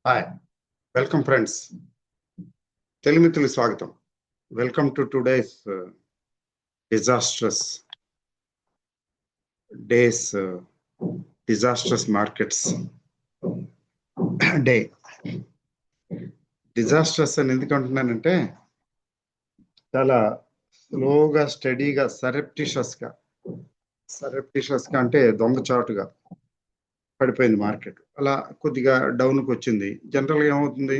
Hi welcome friends Telugu మిత్రులు స్వాగతం. Welcome to today's disastrous days disastrous markets day. Disastrous అని ఎందుకు అంటున్నానంటే చాలా స్లోగా స్టడీగా సరెప్టిషియస్గా అంటే దొంగచాటుగా పడిపోయింది మార్కెట్. అలా కొద్దిగా డౌన్కి వచ్చింది. జనరల్గా ఏమవుతుంది,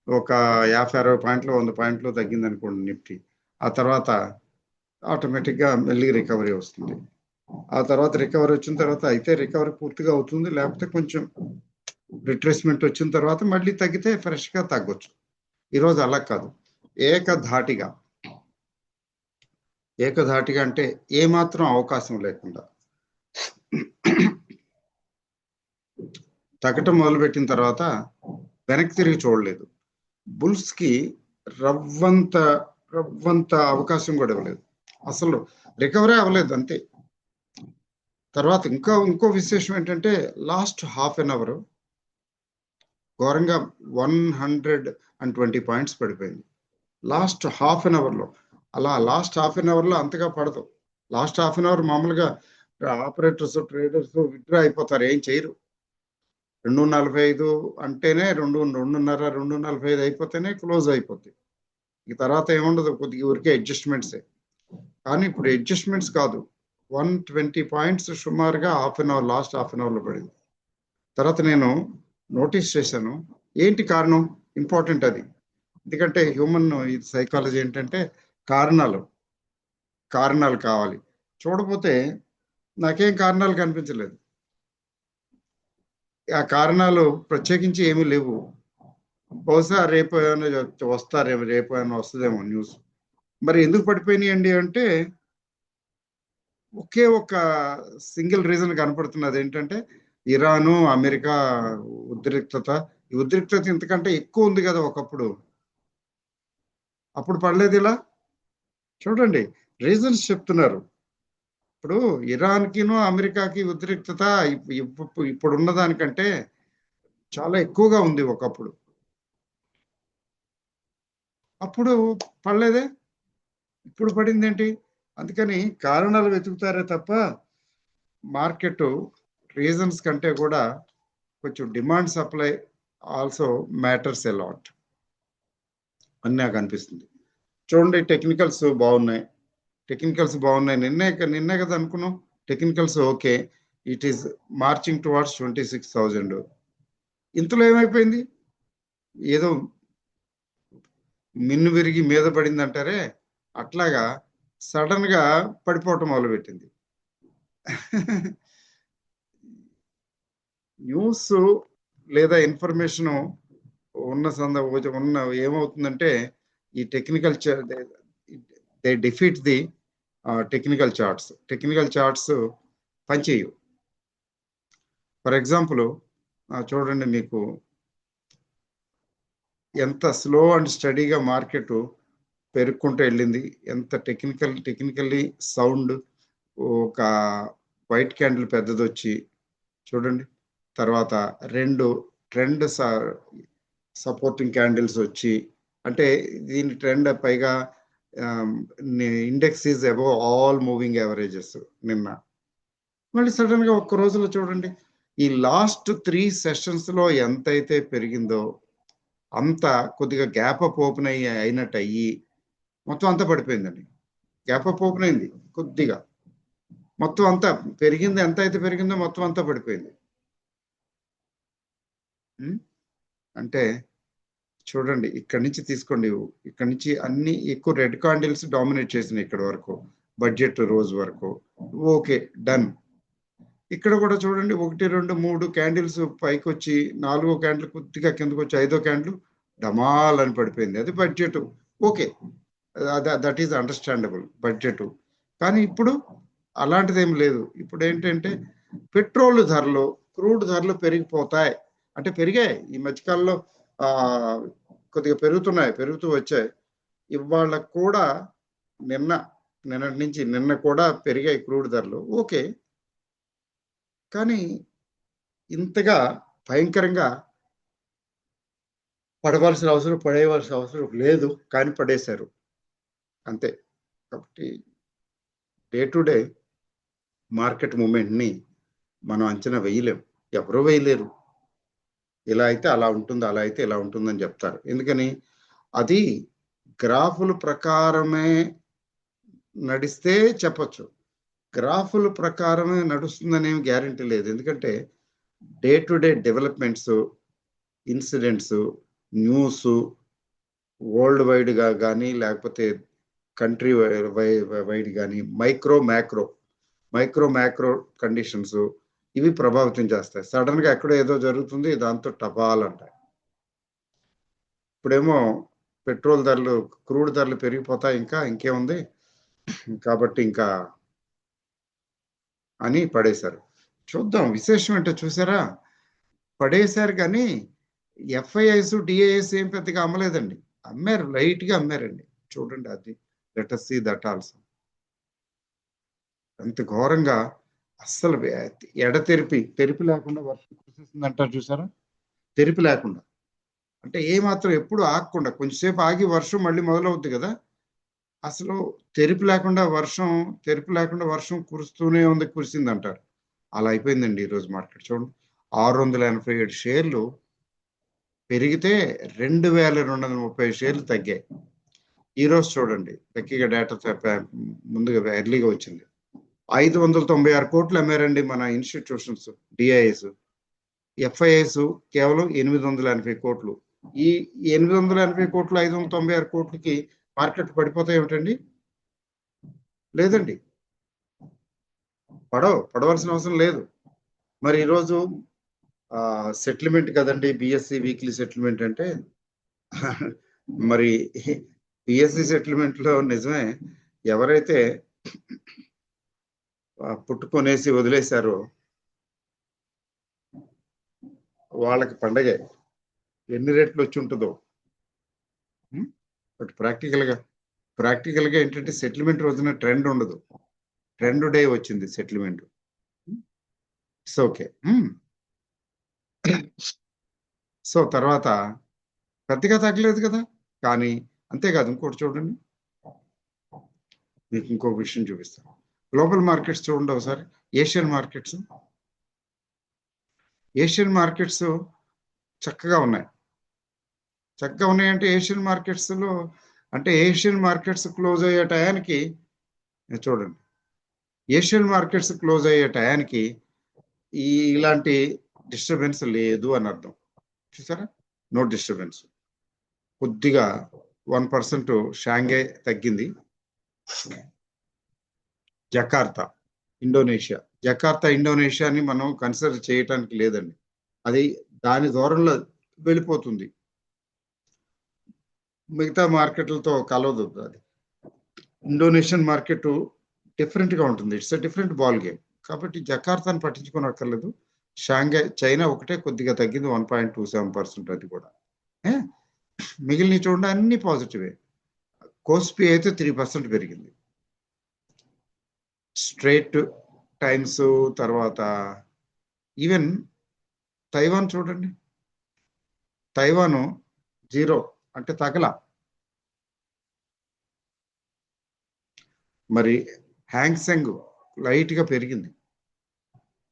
ఒక 50-60 పాయింట్లు 100 పాయింట్లు తగ్గింది అనుకోండి నిఫ్టీ. ఆ తర్వాత ఆటోమేటిక్గా మళ్ళీ రికవరీ వస్తుంది. ఆ తర్వాత రికవరీ వచ్చిన తర్వాత అయితే రికవరీ పూర్తిగా అవుతుంది, లేకపోతే కొంచెం రిట్రేస్మెంట్ వచ్చిన తర్వాత మళ్ళీ తగ్గితే ఫ్రెష్గా తగ్గొచ్చు. ఈరోజు అలా కాదు, ఏకధాటిగా అంటే ఏమాత్రం అవకాశం లేకుండా తగ్గటం మొదలుపెట్టిన తర్వాత వెనక్కి తిరిగి చూడలేదు. బుల్స్కి రవ్వంత అవకాశం కూడా ఇవ్వలేదు, అసలు రికవరీ అవ్వలేదు అంతే. తర్వాత ఇంకో విశేషం ఏంటంటే లాస్ట్ హాఫ్ అన్ అవర్ ఘోరంగా 120 పాయింట్స్ పడిపోయింది లాస్ట్ హాఫ్ అన్ అవర్లో. అలా లాస్ట్ హాఫ్ అన్ అవర్లో అంతగా పడదు. లాస్ట్ హాఫ్ అన్ అవర్ మామూలుగా ఆపరేటర్స్ ట్రేడర్స్ విత్డ్రా అయిపోతారు, ఏం చేయరు. 2:45 అంటేనే 2:30 2:45 అయిపోతేనే క్లోజ్ అయిపోద్ది. ఈ తర్వాత ఏముండదు, కొద్దిగా ఊరికే అడ్జస్ట్మెంట్సే. కానీ ఇప్పుడు అడ్జస్ట్మెంట్స్ కాదు, 120 పాయింట్స్ సుమారుగా లాస్ట్ హాఫ్ అన్ అవర్లో పడింది. తర్వాత నేను నోటీస్ చేశాను, ఏంటి కారణం, ఇంపార్టెంట్ అది. ఎందుకంటే హ్యూమన్ సైకాలజీ ఏంటంటే కారణాలు కావాలి. చూడపోతే నాకేం కారణాలు కనిపించలేదు. ఆ కారణాలు ప్రత్యేకించి ఏమీ లేవు. బహుశా రేపు ఏమైనా వస్తారేమో, రేపు ఏమైనా వస్తుందేమో న్యూస్. మరి ఎందుకు పడిపోయినాయండి అంటే ఒకే ఒక సింగిల్ రీజన్ కనపడుతున్నది, ఏంటంటే ఇరాను అమెరికా ఉద్రిక్తత. ఈ ఉద్రిక్తత ఇంతకంటే ఎక్కువ ఉంది కదా ఒకప్పుడు, అప్పుడు పడలేదు ఇలా. చూడండి, రీజన్స్ చెప్తున్నారు. ఇప్పుడు ఇరాన్కిను అమెరికాకి ఉద్రిక్తత ఇప్పుడు ఉన్న దానికంటే చాలా ఎక్కువగా ఉంది ఒకప్పుడు. అప్పుడు పడలేదే, ఇప్పుడు పడింది ఏంటి? అందుకని కారణాలు వెతుకుతారే తప్ప మార్కెట్ రీజన్స్ కంటే కూడా కొంచెం demand supply also matters a lot అని నాకు అనిపిస్తుంది. చూడండి, టెక్నికల్స్ బాగున్నాయి. నిన్నే కదా అనుకున్నాం technicals okay, it is marching towards 26,000. ఇంతలో ఏమైపోయింది, ఏదో మిన్ను విరిగి మీద పడింది అంటారే, అట్లాగా సడన్ గా పడిపోవటం మొదలుపెట్టింది. న్యూస్ లేదా ఇన్ఫర్మేషన్ ఉన్న ఏమవుతుందంటే ఈ technical they defeat the technical charts పనిచేయవు. ఫర్ ఎగ్జాంపుల్ చూడండి, మీకు ఎంత స్లో అండ్ స్టడీగా మార్కెట్ పెరుక్కుంటూ వెళ్ళింది, ఎంత టెక్నికల్లీ సౌండ్. ఒక వైట్ క్యాండిల్ పెద్దది వచ్చి చూడండి, తర్వాత 2 ట్రెండ్ సపోర్టింగ్ క్యాండిల్స్ వచ్చి, అంటే దీని ట్రెండ్ పైగా index is above all moving averages. నిన్న మళ్ళీ సడన్ గా ఒక్క రోజులో చూడండి, ఈ లాస్ట్ 3 సెషన్స్లో ఎంతైతే పెరిగిందో అంత కొద్దిగా గ్యాప్ అప్ ఓపెన్ అయినట్టు అయ్యి మొత్తం అంతా పడిపోయిందండి. గ్యాప్ అప్ ఓపెన్ అయింది కొద్దిగా, మొత్తం అంతా పెరిగింది, ఎంత అయితే పెరిగిందో మొత్తం అంతా పడిపోయింది. అంటే చూడండి, ఇక్కడి నుంచి తీసుకోండి, ఇక్కడి నుంచి అన్ని ఎక్కువ రెడ్ కాండిల్స్ డామినేట్ చేసినాయి ఇక్కడ వరకు, బడ్జెట్ రోజు వరకు ఓకే డన్. ఇక్కడ కూడా చూడండి, 1 2 3 క్యాండిల్స్ పైకి వచ్చి, 4వ క్యాండిల్ కొద్దిగా కిందకు వచ్చి, 5వ క్యాండిల్ డమాల్ అని పడిపోయింది. అది budget okay, that is understandable budget. కానీ ఇప్పుడు అలాంటిది ఏం లేదు. ఇప్పుడు ఏంటంటే పెట్రోల్ ధరలు, క్రూడ్ ధరలు పెరిగిపోతాయి అంటే పెరిగాయి. ఈ మధ్యకాలంలో కొద్దిగా పెరుగుతూ వచ్చాయి. ఇవాళ కూడా నిన్న కూడా పెరిగాయి క్రూడ్ ధరలు, ఓకే. కానీ ఇంతగా భయంకరంగా పడేయవలసిన అవసరం లేదు, కానీ పడేశారు అంతే. కాబట్టి డే టు డే మార్కెట్ మూమెంట్ని మనం అంచనా వేయలేం, ఎవరూ వేయలేరు. ఇలా అయితే అలా ఉంటుంది, అలా అయితే ఇలా ఉంటుందని చెప్తారు. ఎందుకని? అది గ్రాఫుల ప్రకారమే నడిస్తే చెప్పొచ్చు. గ్రాఫుల ప్రకారమే నడుస్తుందనేమి గ్యారెంటీ లేదు. ఎందుకంటే day to day developments, incidents, news world వైడ్గా కానీ లేకపోతే కంట్రీ వైడ్ కానీ మైక్రో మ్యాక్రో కండిషన్స్ ఇవి ప్రభావితం చేస్తాయి. సడన్గా ఎక్కడో ఏదో జరుగుతుంది, దాంతో టపాలంటాయి. ఇప్పుడేమో పెట్రోల్ ధరలు, క్రూడ్ ధరలు పెరిగిపోతాయి, ఇంకేముంది కాబట్టి ఇంకా అని పడేశారు. చూద్దాం, విశేషం ఏంటో చూసారా? పడేశారు కానీ ఎఫ్ఐఐస్ డిఐఎస్ ఏం పెద్దగా అమ్మలేదండి. అమ్మారు, లైట్గా అమ్మారండి. చూడండి, అది let us see that also. అంత ఘోరంగా అస్సలు తెరిపి లేకుండా వర్షం కురిసేస్తుంది అంటారు చూసారా? తెరిపి లేకుండా అంటే ఏమాత్రం ఎప్పుడు ఆగకుండా, కొంచెంసేపు ఆగి వర్షం మళ్ళీ మొదలవుద్ది కదా, అసలు తెరిపి లేకుండా వర్షం కురుస్తూనే ఉంది, కురిసింది అంటారు. అలా అయిపోయిందండి ఈరోజు మార్కెట్. చూడండి, 687 షేర్లు పెరిగితే 2230 షేర్లు తగ్గాయి. ఈరోజు చూడండి, లక్కీగా డేటా ముందుగా ఎర్లీగా వచ్చింది. 596 కోట్లు అమ్మారండి మన ఇన్స్టిట్యూషన్స్, డిఐఎస్. ఎఫ్ఐఐస్ కేవలం 880 కోట్లు. ఈ 880 కోట్లు 596 కోట్లకి మార్కెట్ పడిపోతాయి ఏమిటండి? లేదండి, పడవలసిన అవసరం లేదు. మరి ఈరోజు సెటిల్మెంట్ కదండి, బిఎస్సి వీక్లీ సెటిల్మెంట్ అంటే మరి బిఎస్సి సెటిల్మెంట్ లో నిజమే, ఎవరైతే పుట్టుకొనేసి వదిలేశారో వాళ్ళకి పండగే, ఎన్ని రేట్లు వచ్చి ఉంటుందో. బట్ ప్రాక్టికల్గా ఏంటంటే సెటిల్మెంట్ రోజున ట్రెండ్ ఉండదు, ట్రెండ్ డే వచ్చింది సెటిల్మెంట్. It's okay. సో తర్వాత పెద్దగా తగ్గలేదు కదా. కానీ అంతేకాదు, ఇంకోటి చూడండి, మీకు ఇంకో విషయం చూపిస్తాను. గ్లోబల్ మార్కెట్స్ చూడండి ఒకసారి. ఏషియన్ మార్కెట్స్ చక్కగా ఉన్నాయంటే ఏషియన్ మార్కెట్స్ క్లోజ్ అయ్యే టయానికి చూడండి, ఏషియన్ మార్కెట్స్ క్లోజ్ అయ్యే టయానికి ఇలాంటి డిస్టర్బెన్స్ లేదు అని అర్థం. చూసారా? No disturbance. కొద్దిగా 1% షాంఘై తగ్గింది. జకార్తా ఇండోనేషియాని మనం కన్సిడర్ చేయటానికి లేదండి, అది దాని దూరంలో వెళ్ళిపోతుంది, మిగతా మార్కెట్లతో కలవదు. అది ఇండోనేషియన్ మార్కెట్ డిఫరెంట్గా ఉంటుంది, it's a different ball game. కాబట్టి జకార్తాని పట్టించుకోనక్కర్లేదు. షాంఘై, చైనా ఒకటే కొద్దిగా తగ్గింది, 1.27%. అది కూడా మిగిలిన చూడండి అన్ని పాజిటివే. కోస్పీ అయితే 3% పెరిగింది. స్ట్రేట్ టైమ్స్, తర్వాత ఈవెన్ తైవాన్ చూడండి, తైవాను 0 అంటే తగల. మరి హ్యాంగ్సెంగ్ లైట్గా పెరిగింది.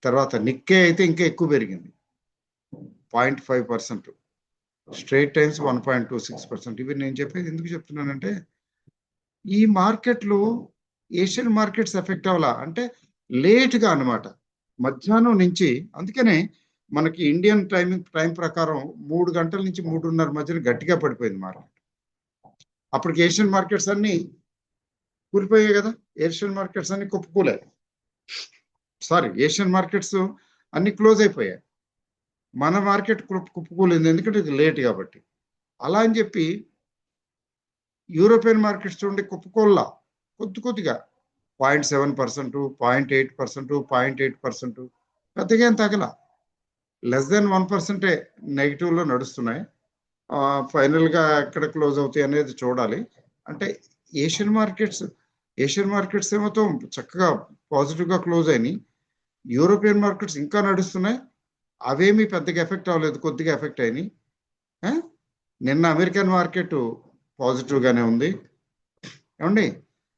తర్వాత నిక్కే అయితే ఇంకా ఎక్కువ పెరిగింది, 0.5%. Straight times 1.26%. ఇవి నేను చెప్పేది ఎందుకు చెప్తున్నానంటే, ఈ మార్కెట్లు ఏషియన్ మార్కెట్స్ ఎఫెక్ట్ అవ్వాలా అంటే లేట్గా అన్నమాట, మధ్యాహ్నం నుంచి. అందుకనే మనకి ఇండియన్ టైం ప్రకారం 3 గంటల నుంచి 3:30 మధ్యన గట్టిగా పడిపోయింది మార్కెట్. అప్పటికి ఏషియన్ మార్కెట్స్ అన్ని కూలిపోయాయి కదా, ఏషియన్ మార్కెట్స్ అన్ని ఏషియన్ మార్కెట్స్ అన్ని క్లోజ్ అయిపోయాయి. మన మార్కెట్ కుప్పకూలింది, ఎందుకంటే ఇది లేట్ కాబట్టి. అలా అని చెప్పి యూరోపియన్ మార్కెట్స్ చూడండి, కుప్పకూల్లా, కొద్దిగా 0.7%, 0.8%, 0.8%, పెద్దగా ఏం తగల. లెస్ దెన్ 1% నెగిటివ్లో నడుస్తున్నాయి. ఫైనల్గా ఎక్కడ క్లోజ్ అవుతాయి అనేది చూడాలి. అంటే ఏషియన్ మార్కెట్స్ ఏమో చక్కగా పాజిటివ్గా క్లోజ్ అయినాయి. యూరోపియన్ మార్కెట్స్ ఇంకా నడుస్తున్నాయి, అవేమీ పెద్దగా ఎఫెక్ట్ అవ్వలేదు, కొద్దిగా ఎఫెక్ట్ అయినాయి. నిన్న అమెరికన్ మార్కెట్ పాజిటివ్ గానే ఉంది. ఏమండి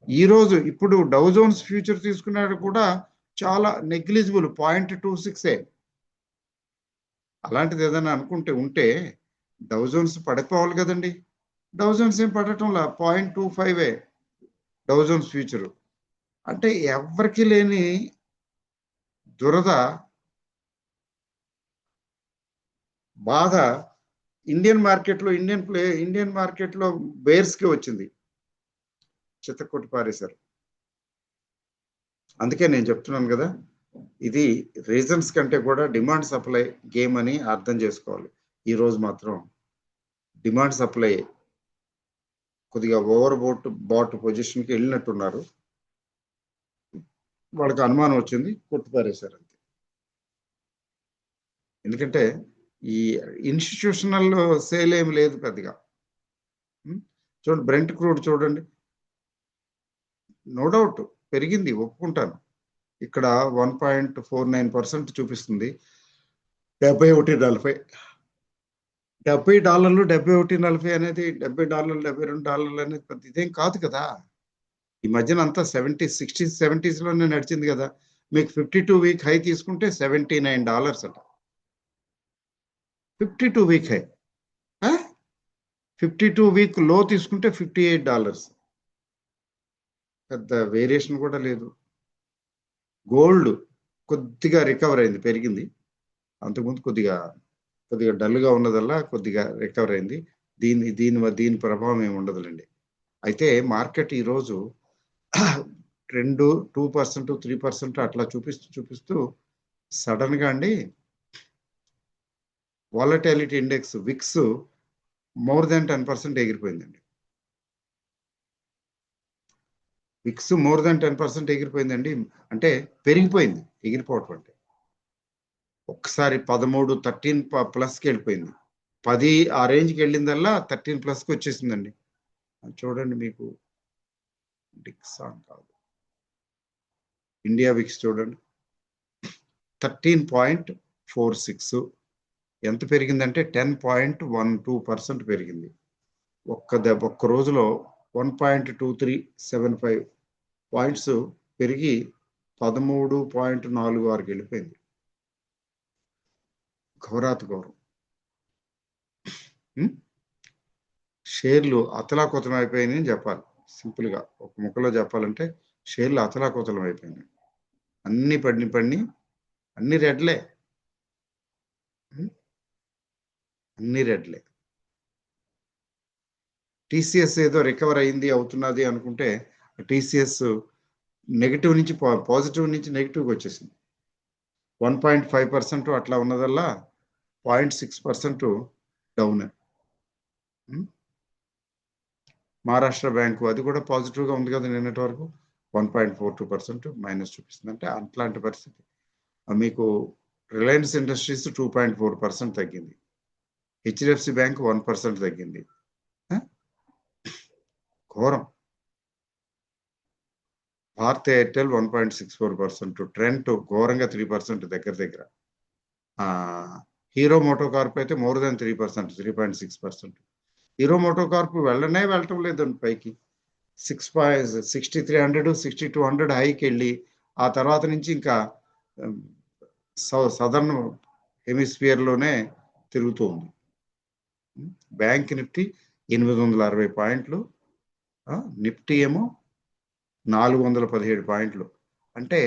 ఈరోజు ఇప్పుడు డౌ జోన్స్ ఫ్యూచర్ తీసుకున్నాడు కూడా చాలా నెగ్లిజిబుల్ 0.26. అలాంటిది ఏదైనా అనుకుంటే ఉంటే డౌ జోన్స్ పడిపోవాలి కదండి. డౌ జోన్స్ ఏం పడటంలా 0.25 డౌ జోన్స్ ఫ్యూచర్. అంటే ఎవరికి లేని దురద బాధ ఇండియన్ మార్కెట్లో బేర్స్ కి వచ్చింది. చిత్తకొట్టి పారేశారు. అందుకే నేను చెప్తున్నాను కదా, ఇది రీజన్స్ కంటే కూడా డిమాండ్ సప్లై గేమ్ అని అర్థం చేసుకోవాలి. ఈ రోజు మాత్రం డిమాండ్ సప్లై కొద్దిగా ఓవర్ బాట్ పొజిషన్ కి వెళ్ళినట్టున్నారు. వాళ్ళకి అనుమానం వచ్చింది, కొట్టిపారేశారు అంతే. ఎందుకంటే ఈ ఇన్స్టిట్యూషనల్ సేల్ ఏమి లేదు పెద్దగా. చూడండి బ్రెంట్ క్రూడ్ చూడండి, నో డౌట్ పెరిగింది, ఒప్పుకుంటాను. ఇక్కడ 1.49% చూపిస్తుంది. $71.40 $71.40 అనేది $70 $72 అనేది పెద్ద ఇదేం కాదు కదా. ఈ మధ్యన అంతా 60s 70s లోనే నడిచింది కదా. మీకు 52 వీక్ హై తీసుకుంటే $79 అట. 52 వీక్ హై. 52 వీక్ లో తీసుకుంటే $58. పెద్ద వేరియేషన్ కూడా లేదు. గోల్డ్ కొద్దిగా రికవర్ అయింది, పెరిగింది. అంతకుముందు కొద్దిగా డల్గా ఉన్నదల్లా కొద్దిగా రికవర్ అయింది. దీని ప్రభావం ఏమి ఉండదులేండి. అయితే మార్కెట్ ఈరోజు 2% 3% అట్లా చూపిస్తూ సడన్ గా అండి volatility index VIX more than 10% ఎగిరిపోయిందండి. విక్స్ మోర్ దాన్ 10% ఎగిరిపోయిందండి. అంటే పెరిగిపోయింది, ఎగిరిపోవటం అంటే. ఒక్కసారి 13 ప్లస్కి వెళ్ళిపోయింది. 10 ఆ రేంజ్కి వెళ్ళిందల్లా 13 ప్లస్కి వచ్చేసిందండి. చూడండి, మీకు డిక్సాన్ కాదు, ఇండియా విక్స్ చూడండి 13.46. ఎంత పెరిగిందంటే 10.12% పెరిగింది. ఒక్క రోజులో 1.2375 పాయింట్స్ పెరిగి 13.46 వెళ్ళిపోయింది. ఘోరాతి ఘోరం. షేర్లు అతలాకుతలం అయిపోయినాయి అని చెప్పాలి. సింపుల్ గా ఒక ముక్కలో చెప్పాలంటే షేర్లు అతలాకుతలం అయిపోయినాయి. అన్ని పడిని అన్ని రెడ్లే, అన్ని రెడ్లే. టీసీఎస్ ఏదో రికవర్ అయింది అవుతున్నది అనుకుంటే టీసీఎస్ నెగిటివ్ నుంచి పాజిటివ్ నుంచి నెగిటివ్కి వచ్చేసింది. 1.5% అట్లా ఉన్నదల్లా 0.6% డౌన్. మహారాష్ట్ర బ్యాంకు అది కూడా పాజిటివ్ గా ఉంది కదా, నిన్నటి వరకు 1.42% మైనస్ చూపిస్తుంది. అంటే అట్లాంటి పరిస్థితి. మీకు రిలయన్స్ ఇండస్ట్రీస్ 2.4% తగ్గింది. హెచ్డిఎఫ్సి బ్యాంక్ 1% తగ్గింది. ఘోరం. భారత్ ఎయిర్టెల్ 1.64%, ట్రెంట్ ఘోరంగా 3% దగ్గర. హీరో మోటో కార్ప్ అయితే more than 3%, 3.6%. Hero MotoCorp వెళ్ళటం లేదండి పైకి. 6300 6200 హైకి వెళ్ళి ఆ తర్వాత నుంచి ఇంకా సదర్న్ హెమిస్ఫియర్ లోనే తిరుగుతూ ఉంది. బ్యాంక్ నిఫ్టీ 860 పాయింట్లు, నిఫ్టీ ఏమో 417 పాయింట్లు. అంటే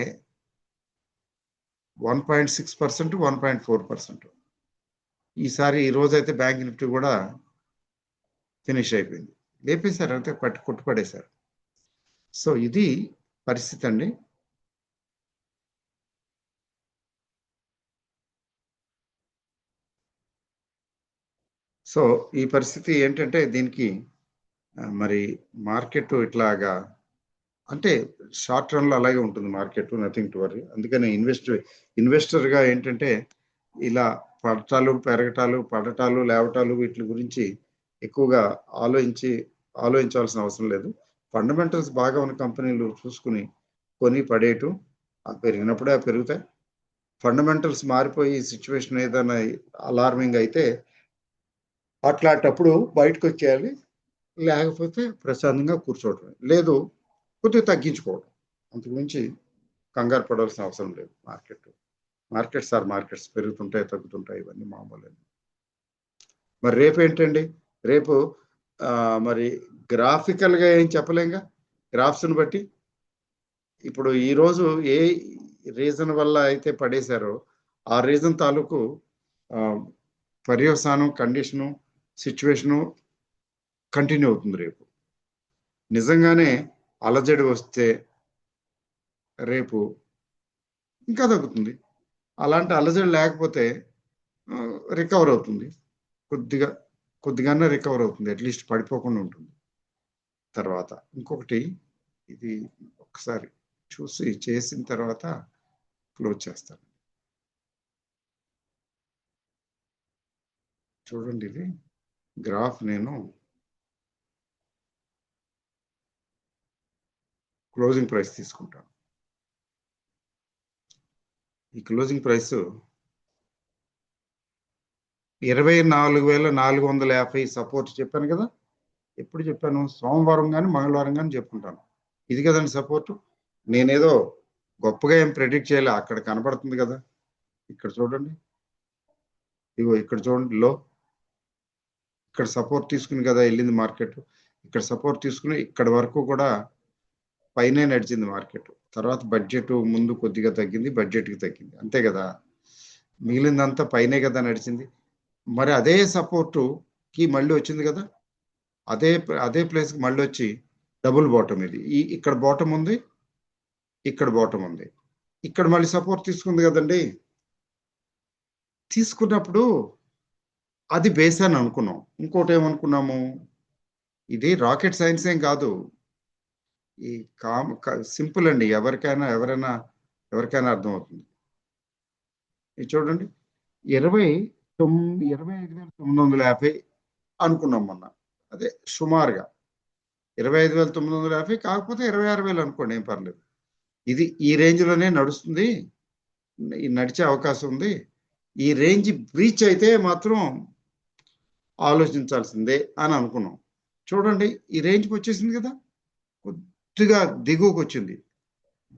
1.6% 1.4%. ఈసారి ఈ రోజైతే బ్యాంక్ నిఫ్టీ కూడా ఫినిష్ అయిపోయింది, లేపేశారు అంటే కొట్టుపడేశారు. సో ఇది పరిస్థితి అండి. సో ఈ పరిస్థితి ఏంటంటే దీనికి మరి మార్కెట్ ఇట్లాగా అంటే షార్ట్ రన్ లో అలాగే ఉంటుంది మార్కెట్, నథింగ్ టు వరీ. అందుకని ఇన్వెస్టర్ గా ఏంటంటే ఇలా పడటాలు లేవటాలు వీటి గురించి ఎక్కువగా ఆలోచించాల్సిన అవసరం లేదు. ఫండమెంటల్స్ బాగా ఉన్న కంపెనీలు చూసుకుని కొని పడేయటం, పెరిగినప్పుడే పెరుగుతాయి. ఫండమెంటల్స్ మారిపోయి సిచ్యువేషన్ ఏదైనా అలార్మింగ్ అయితే అట్లాంటప్పుడు బయటకు వచ్చేయాలి, లేకపోతే ప్రశాంతంగా కూర్చోవటం, లేదు కొద్దిగా తగ్గించుకోవడం. అంతకుమించి కంగారు పడాల్సిన అవసరం లేదు. మార్కెట్స్ పెరుగుతుంటాయి, తగ్గుతుంటాయి, ఇవన్నీ మామూలు. మరి రేపు ఏంటండి? రేపు మరి గ్రాఫికల్గా ఏం చెప్పలేంగా, గ్రాఫ్స్ని బట్టి. ఇప్పుడు ఈరోజు ఏ రీజన్ వల్ల అయితే పడేశారో ఆ రీజన్ తాలూకు పర్యవసానం, కండిషను, సిచ్యువేషను కంటిన్యూ అవుతుంది రేపు. నిజంగానే అలజడి వస్తే రేపు ఇంకా తగ్గుతుంది. అలాంటి అలజడి లేకపోతే రికవర్ అవుతుంది, కొద్దిగానే రికవర్ అవుతుంది, అట్లీస్ట్ పడిపోకుండా ఉంటుంది. తర్వాత ఇంకొకటి, ఇది ఒకసారి చూసి చేసిన తర్వాత క్లోజ్ చేస్తాను. చూడండి, ఇది గ్రాఫ్ నేను క్లోజింగ్ ప్రైస్ తీసుకుంటాను. ఈ క్లోజింగ్ ప్రైస్ 24,450 సపోర్ట్ చెప్పాను కదా. ఎప్పుడు చెప్పాను? సోమవారం కానీ మంగళవారం కానీ చెప్పుకుంటాను. ఇది కదండి సపోర్ట్. నేనేదో గొప్పగా ఏం ప్రెడిక్ట్ చేయలే, అక్కడ కనబడుతుంది కదా. ఇక్కడ చూడండి, ఇగో ఇక్కడ చూడండి, లో ఇక్కడ సపోర్ట్ తీసుకుని కదా వెళ్ళింది మార్కెట్. ఇక్కడ సపోర్ట్ తీసుకుని ఇక్కడ వరకు కూడా పైనే నడిచింది మార్కెట్. తర్వాత బడ్జెట్ ముందు కొద్దిగా తగ్గింది, బడ్జెట్కి తగ్గింది, అంతే కదా. మిగిలిందంతా పైనే కదా నడిచింది. మరి అదే సపోర్టుకి మళ్ళీ వచ్చింది కదా, అదే ప్లేస్కి మళ్ళీ వచ్చి డబుల్ బాటమ్, ఇది ఇక్కడ బాటమ్ ఉంది, ఇక్కడ బాటమ్ ఉంది, ఇక్కడ మళ్ళీ సపోర్ట్ తీసుకుంది కదండి. తీసుకున్నప్పుడు అది బేస్ అని అనుకున్నాం. ఇంకోటి ఏమనుకున్నాము, ఇది రాకెట్ సైన్స్ ఏం కాదు, ఈ సింపుల్ అండి, ఎవరికైనా అర్థమవుతుంది. ఇది చూడండి, 25,950 అనుకున్నాం మొన్న. అదే సుమారుగా 25,950, కాకపోతే 26,000 అనుకోండి, ఏం పర్లేదు. ఇది ఈ రేంజ్లోనే నడుస్తుంది, నడిచే అవకాశం ఉంది. ఈ రేంజ్ బ్రీచ్ అయితే మాత్రం ఆలోచించాల్సిందే అని అనుకున్నాం. చూడండి, ఈ రేంజ్కి వచ్చేసింది కదా, కొద్దిగా దిగువకు వచ్చింది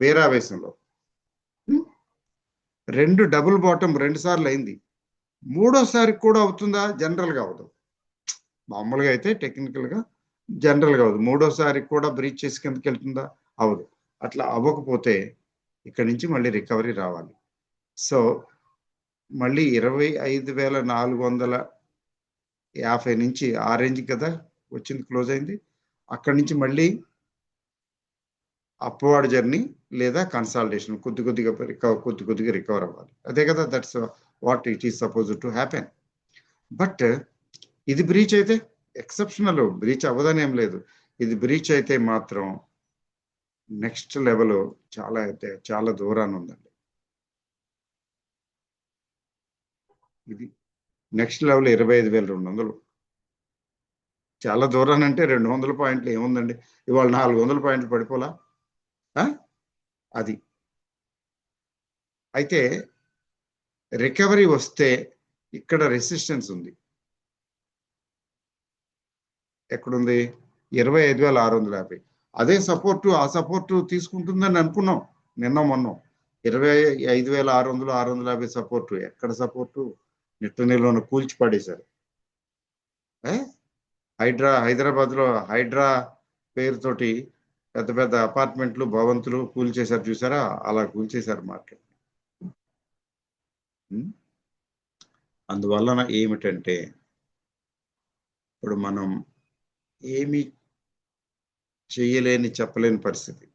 బేరావేశంలో. 2 డబుల్ బాటమ్ 2 సార్లు అయింది. మూడోసారి కూడా అవుతుందా? జనరల్గా అవదు. మామూలుగా అయితే టెక్నికల్గా జనరల్గా అవదు. మూడోసారి కూడా బ్రీచ్ చేసి కిందకి వెళ్తుందా? అవదు. అట్లా అవ్వకపోతే ఇక్కడి నుంచి మళ్ళీ రికవరీ రావాలి. సో మళ్ళీ 25,450 నుంచి ఆ రేంజ్ కదా వచ్చింది, క్లోజ్ అయింది. అక్కడి నుంచి మళ్ళీ అప్వర్డ్ జర్నీ లేదా కన్సాలిడేషన్, కొద్ది కొద్దిగా రికవర్ అవ్వాలి. అదే కదా, that's what it is suppose to happen. But ఇది బ్రీచ్ అయితే ఎక్సెప్షనల్, బ్రీచ్ అవ్వదని ఏం లేదు. ఇది బ్రీచ్ అయితే మాత్రం నెక్స్ట్ లెవెల్ చాలా దూరాన్ని ఉందండి. ఇది నెక్స్ట్ లెవెల్ 25,200. చాలా దూరాన్ని అంటే 200 పాయింట్లు ఏముందండి, ఇవాళ 400 పాయింట్లు పడిపోలా. అది అయితే రికవరీ వస్తే ఇక్కడ రెసిస్టెన్స్ ఉంది. ఎక్కడుంది? 25,650. అదే సపోర్టు, ఆ సపోర్టు తీసుకుంటుందని అనుకున్నాం నిన్న మొన్న. 25,600, 650 సపోర్టు. ఎక్కడ సపోర్టు? నిట్టనిలోనే కూల్చి పడేశారు. హైదరాబాద్లో హైడ్రా పేరుతోటి పెద్ద పెద్ద అపార్ట్మెంట్లు, భవంతులు కూల్చేశారు, చూసారా? అలా కూల్చేశారు మార్కెట్. అందువలన ఏమిటంటే, ఇప్పుడు మనం ఏమి చేయలేని, చెప్పలేని పరిస్థితి.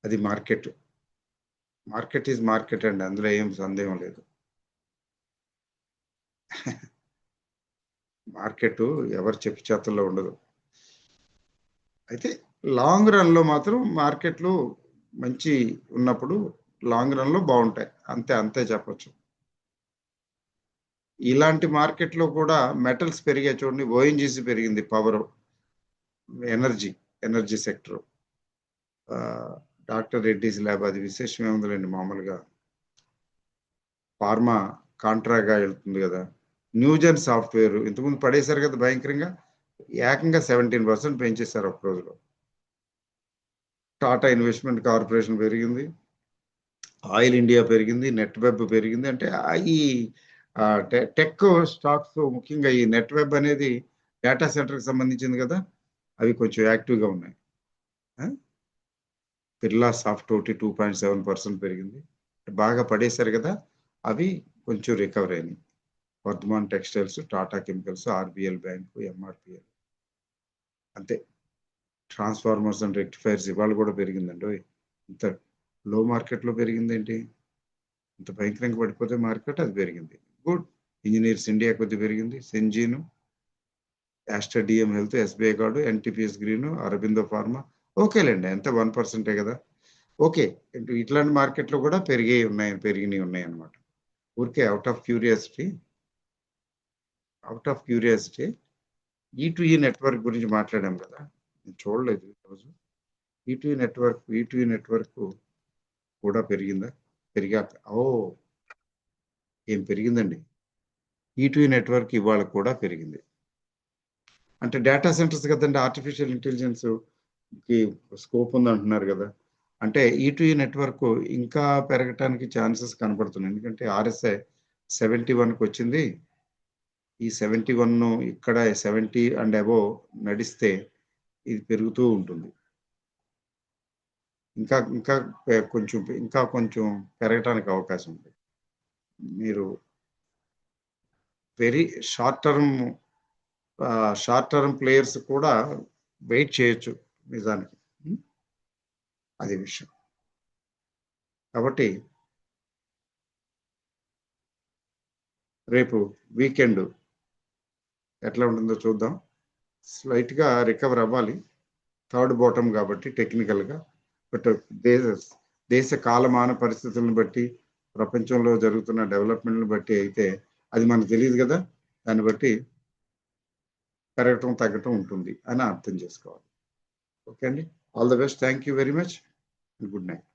అది మార్కెట్ ఈజ్ మార్కెట్ అండి, అందులో ఏం సందేహం లేదు. మార్కెట్ ఎవరు చెప్పు చేతుల్లో ఉండదు. అయితే లాంగ్ రన్లో మాత్రం మార్కెట్లు మంచి ఉన్నప్పుడు లాంగ్ రన్లో బాగుంటాయి, అంతే చెప్పచ్చు. ఇలాంటి మార్కెట్లో కూడా మెటల్స్ పెరిగాయి చూడండి. ఓఎన్జీసీ పెరిగింది, power, energy sector. Doctor Reddy's lab, అది విశేషం ఏముందండి, మామూలుగా ఫార్మా కాంట్రాగా వెళ్తుంది కదా. న్యూజెన్ సాఫ్ట్వేర్ ఇంతకుముందు పడేశారు కదా భయంకరంగా, ఏకంగా 17% పెంచేశారు ఒక రోజులో. టాటా ఇన్వెస్ట్మెంట్ కార్పొరేషన్ పెరిగింది, ఆయిల్ ఇండియా పెరిగింది, నెట్ వెబ్ పెరిగింది. అంటే ఈ టెక్ స్టాక్స్ ముఖ్యంగా ఈ నెట్ వెబ్ అనేది డేటా సెంటర్కి సంబంధించింది కదా, అవి కొంచెం యాక్టివ్గా ఉన్నాయి. బిర్లా సాఫ్ట్ ఒకటి 2.7% పెరిగింది. బాగా పడేశారు కదా, అవి కొంచెం రికవర్ అయినాయి. Vardhman textiles, Tata chemicals, RBL bank, MRPL అంతే. ట్రాన్స్ఫార్మర్స్ అండ్ రెక్టిఫైర్స్ ఇవాళ కూడా పెరిగిందండి. ఇంత లో మార్కెట్లో పెరిగిందేంటి? ఇంత భయంకరంగా పడిపోతే మార్కెట్ అది పెరిగింది. గుడ్. ఇంజనీర్స్ ఇండియా కొద్ది పెరిగింది, Syngene, Aster DM Health, SBI Card, NTPC Green, Aurobindo Pharma ఓకేలేండి, ఎంత 1% కదా. ఓకే, ఇట్లాంటి మార్కెట్లో కూడా పెరిగినాయి ఉన్నాయి అన్నమాట. ఊరికే అవుట్ ఆఫ్ క్యూరియాసిటీ ఈ2ఈ నెట్వర్క్ గురించి మాట్లాడాం కదా, నేను చూడలేదు ఈరోజు. ఈ2ఈ నెట్వర్క్ కూడా పెరిగిందా? పెరిగాక ఏం పెరిగిందండి. ఈ2ఈ నెట్వర్క్ ఇవాళ కూడా పెరిగింది. అంటే డేటా సెంటర్స్ కదండి, ఆర్టిఫిషియల్ ఇంటెలిజెన్స్ కి స్కోప్ ఉంది అంటున్నారు కదా. అంటే ఈ2ఈ నెట్వర్క్ ఇంకా పెరగటానికి ఛాన్సెస్ కనపడుతున్నాయి. ఎందుకంటే ఆర్ఎస్ఐ 71కి వచ్చింది. ఈ 71 ఇక్కడ 70 అండ్ అబోవ్ నడిస్తే ఇది పెరుగుతూ ఉంటుంది. ఇంకా కొంచెం పెరగటానికి అవకాశం ఉంది. మీరు వెరీ షార్ట్ టర్మ్ ప్లేయర్స్ కూడా వెయిట్ చేయొచ్చు నిజానికి. అది విషయం. కాబట్టి రేపు వీకెండ్ ఎట్లా ఉంటుందో చూద్దాం. స్లైట్గా రికవర్ అవ్వాలి, థర్డ్ బాటమ్ కాబట్టి టెక్నికల్గా. బట్ దేశ కాలమాన పరిస్థితులను బట్టి, ప్రపంచంలో జరుగుతున్న డెవలప్మెంట్ని బట్టి అయితే అది మనకు తెలియదు కదా, దాన్ని బట్టి పెరగటం తగ్గటం ఉంటుంది అని అర్థం చేసుకోవాలి. ఓకే అండి, all the best, thank you very much, good night.